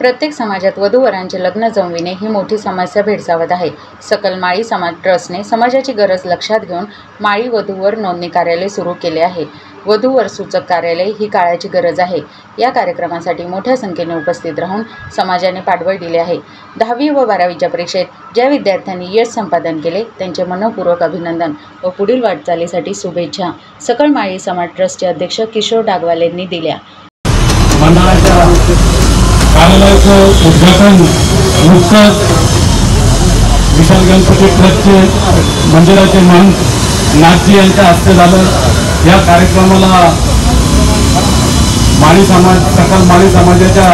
प्रत्येक समाजात वधूवरांचे लग्न जमविणे ही मोठी समस्या भेडसावत आहे। सकल माळी समाज ट्रस्टने समाजाची गरज लक्षात घेऊन माळी वधूवर नोंदणी कार्यालय सुरू केले आहे। वधूवर सूचक कार्यालय ही काळाची गरज आहे। या कार्यक्रमासाठी मोठ्या संख्येने उपस्थित राहून समाजाने पाठबळ दिले आहे। 10वी व 12वीच्या परीक्षेत ज्या विद्यार्थ्यांनी यश संपादन केले त्यांचे मनपूर्वक अभिनंदन व पुढील वाटचालीसाठी शुभेच्छा सकल माळी समाज ट्रस्टचे अध्यक्ष किशोर डागवालेंनी दिल्या। कार्यालयाचं उद्घाटन नुकतंच विशाल गणपती ट्रस्टचे मंदिराचे महंत नाथजी यांच्या हस्ते झालं। या कार्यक्रमाला माळी समाज सकल माळी समाजाच्या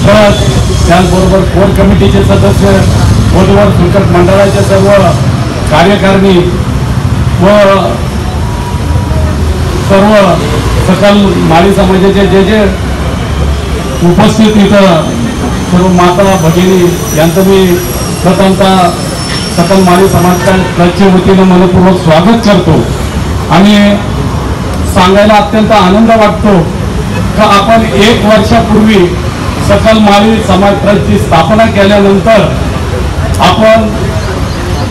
ट्रस्ट त्याचबरोबर कोर कमिटीचे सदस्य वधूवर सूचक मंडळाचे सर्व कार्यकारिणी व सर्व सकल माळी समाजाचे जे उपस्थित इथं सर्व माता भगिनी यांचं मी प्रथमतः सकल माळी समाज ट्रस्टच्या वतीनं मनपूर्वक स्वागत करतो आणि सांगायला अत्यंत आनंद वाटतो की आपण 1 वर्षापूर्वी सकल माळी समाज ट्रस्टची स्थापना केल्यानंतर आपण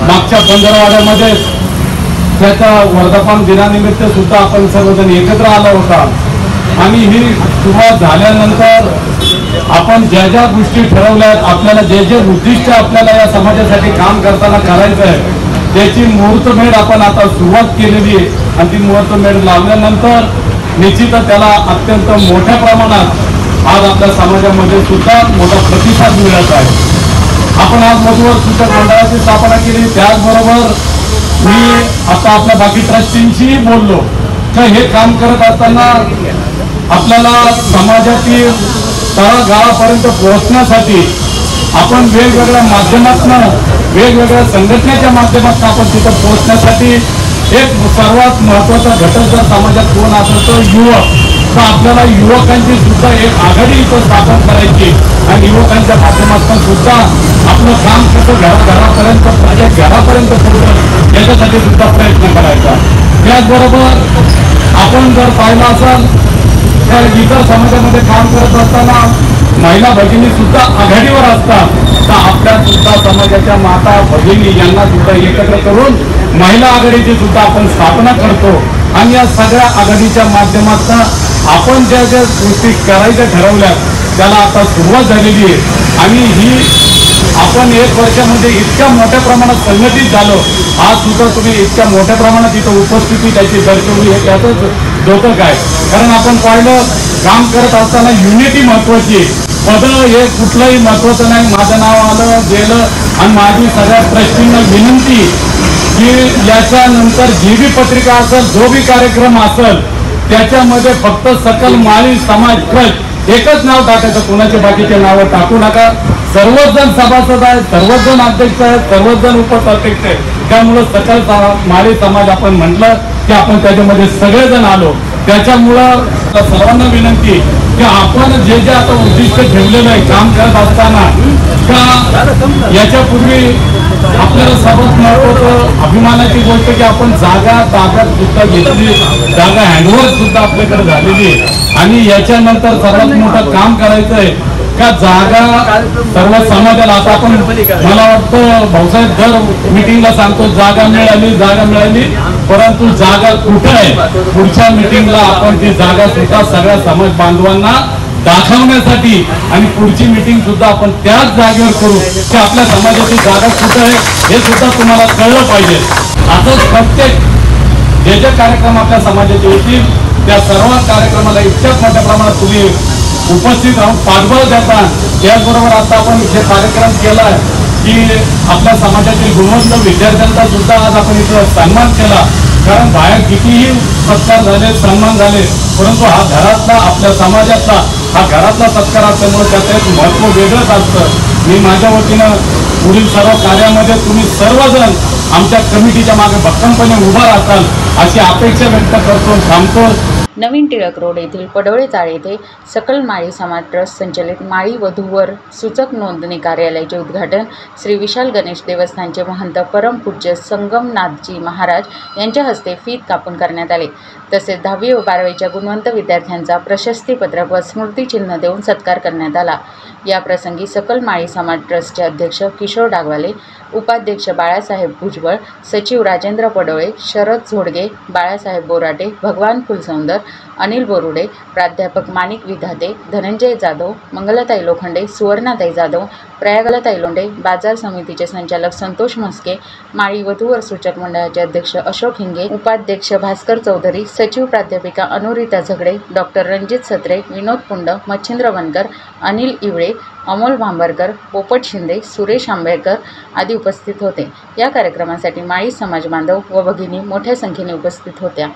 मागच्या पंधरवड्यामध्ये त्याच्या वर्धापन दिनानिमित्त सुद्धा आपण सर्वजण एकत्र आला होता आणि ही सुरुवात झाल्यानंतर आपण ज्या ज्या गोष्टी ठरवल्यात आपल्याला जे उद्दिष्ट आपल्याला या समाजासाठी काम करताना करायचं आहे त्याची मुहूर्तमेढ आपण आता सुरुवात केलेली आहे आणि ती मुहूर्तमेढ लावल्यानंतर निश्चितच त्याला अत्यंत मोठ्या प्रमाणात आज आपल्या समाजामध्ये सुद्धा मोठा प्रतिसाद मिळत आहे। आपण आज वधूवर सूचक मंडळाची स्थापना केली। त्याचबरोबर मी आता आपल्या बाकी ट्रस्टींशी बोललो तर हे काम करत असताना आपल्याला समाजातील तळागाळापर्यंत पोहोचण्यासाठी आपण वेगवेगळ्या माध्यमातून वेगवेगळ्या संघटनेच्या माध्यमातून आपण तिथं पोहोचण्यासाठी एक सर्वात महत्त्वाचा घटक जर समाजात कोण असेल तर युवक, तर आपल्याला युवकांची सुद्धा एक आघाडी इथं स्थापन करायची आणि युवकांच्या माध्यमातून सुद्धा आपलं काम कसं घरापर्यंत माझ्या घरापर्यंत पोहोचलं याच्यासाठी सुद्धा प्रयत्न करायचा। त्याचबरोबर आपण जर पाहिलं असाल तर इतर समाजामध्ये काम करत असताना महिला भगिनी सुद्धा आघाडीवर असतात तर आपल्या सुद्धा समाजाच्या माता भगिनी यांना सुद्धा एकत्र करून महिला आघाडीची सुद्धा आपण स्थापना करतो आणि या सगळ्या आघाडीच्या माध्यमातून आपण ज्या ज्या गोष्टी करायच्या ठरवल्या त्याला आता सुरुवात झालेली आहे आणि ही आपण 1 वर्षामध्ये इतक्या मोठ्या प्रमाणात संघटित झालो। आज सुद्धा तुम्ही इतक्या मोठ्या प्रमाणात इथं उपस्थिती त्याची दर्शवली हे त्यातच धोकं काय, कारण आपण पाहिलं काम करत असताना युनिटी महत्वाची, पदं हे कुठलंही महत्वाचं नाही। माझं नाव आलं गेलं आणि माझी सगळ्या ट्रस्टींना विनंती की याच्यानंतर जी बी पत्रिका असेल जो बी कार्यक्रम असेल त्याच्यामध्ये फक्त सकल माळी समाज ट्रस्ट एकच नाव टाकायचं, कोणाचे बाकीचे नावं टाकू नका। सर्वच जण सभासद आहेत, सर्वच जण अध्यक्ष आहेत, सर्वच जण उपाध्यक्ष आहेत, त्यामुळं सकल माळी समाज आपण म्हटलं की आपण त्याच्यामध्ये सगळेजण आलो। त्याच्यामुळं सर्वांना विनंती की आपण जे जे आता उद्दिष्ट ठेवलेलं आहे काम करत असताना का याच्यापूर्वी आपल्याला सर्वात महत्त्वाचं अभिमानाची गोष्ट की आपण जागा ताब्यात सुद्धा घेतली, जागा हँडओव्हर सुद्धा आपल्याकडे झालेली आहे आणि याच्यानंतर सर्वात मोठं काम करायचं आहे का जागा सर्व समाजाला। आता आपण मला वाटतं भाऊसाहेब दर मिटिंगला सांगतो जागा मिळाली, परंतु जागा कुठं आहे पुढच्या मिटिंगला आपण ती जागा सुद्धा सगळ्या समाज बांधवांना दाखवण्यासाठी आणि पुढची मिटिंग सुद्धा आपण त्याच जागेवर करू की आपल्या समाजाची जागा कुठं आहे हे सुद्धा तुम्हाला कळलं पाहिजे। असंच प्रत्येक जे कार्यक्रम आपल्या समाजाचे होतील त्या सर्व कार्यक्रमाला इतक्या मोठ्या प्रमाणात तुम्ही उपस्थित राहून पाठबळ देता। त्याचबरोबर आता आपण इथे कार्यक्रम केला की आपल्या समाजातील गुणवंत विद्यार्थ्यांचा सुद्धा आज आपण इथं सन्मान केला, कारण बाहेर कितीही सत्कार झाले सन्मान झाले परंतु हा घरातला आपल्या समाजातला हा घरातला सत्कार असल्यामुळे त्याचं एक महत्त्व वेगळंच असतं। मी माझ्या वतीनं पुढील सर्व कार्यामध्ये तुम्ही सर्वजण आमच्या कमिटीच्या मागे भक्कमपणे उभा राहताल अशी अपेक्षा व्यक्त करतो थांबतो। नवीन टिळक रोड येथील पडोळे चाळ येथे सकल माळी समाज ट्रस्ट संचलित माळी वधूवर सूचक नोंदणी कार्यालयाचे उद्घाटन श्री विशाल गणेश देवस्थानचे महंत परमपूज्य संगमनाथजी महाराज यांच्या हस्ते फीत कापून करण्यात आले। तसेच 10वी व 12वीच्या गुणवंत विद्यार्थ्यांचा प्रशस्तीपत्रक व स्मृतिचिन्ह देऊन सत्कार करण्यात आला। या प्रसंगी सकल माळी समाज ट्रस्टचे अध्यक्ष किशोर डागवाले, उपाध्यक्ष बाळासाहेब भुजबळ, सचिव राजेंद्र पडोळे, शरद झोडगे, बाळासाहेब बोराटे, भगवान फुलसौंदर, अनिल बोरुडे, प्राध्यापक माणिक विधाते, धनंजय जाधव, मंगलाताई लोखंडे, सुवर्णाताई जाधव, प्रयागलाताई लोंढे, बाजार समितीचे संचालक संतोष म्हस्के, माळी वधूवर सूचक मंडळाचे अध्यक्ष अशोक हिंगे, उपाध्यक्ष भास्कर चौधरी, सचिव प्राध्यापिका अनुरिता झगडे, डॉक्टर रणजित सत्रे, विनोद पुंड, मच्छिंद्र वनकर, अनिल इवळे, अमोल भांबरकर, पोपट शिंदे, सुरेश आंबेडकर आदी उपस्थित होते। या कार्यक्रमासाठी माळी समाज बांधव व भगिनी मोठ्या संख्येने उपस्थित होत्या।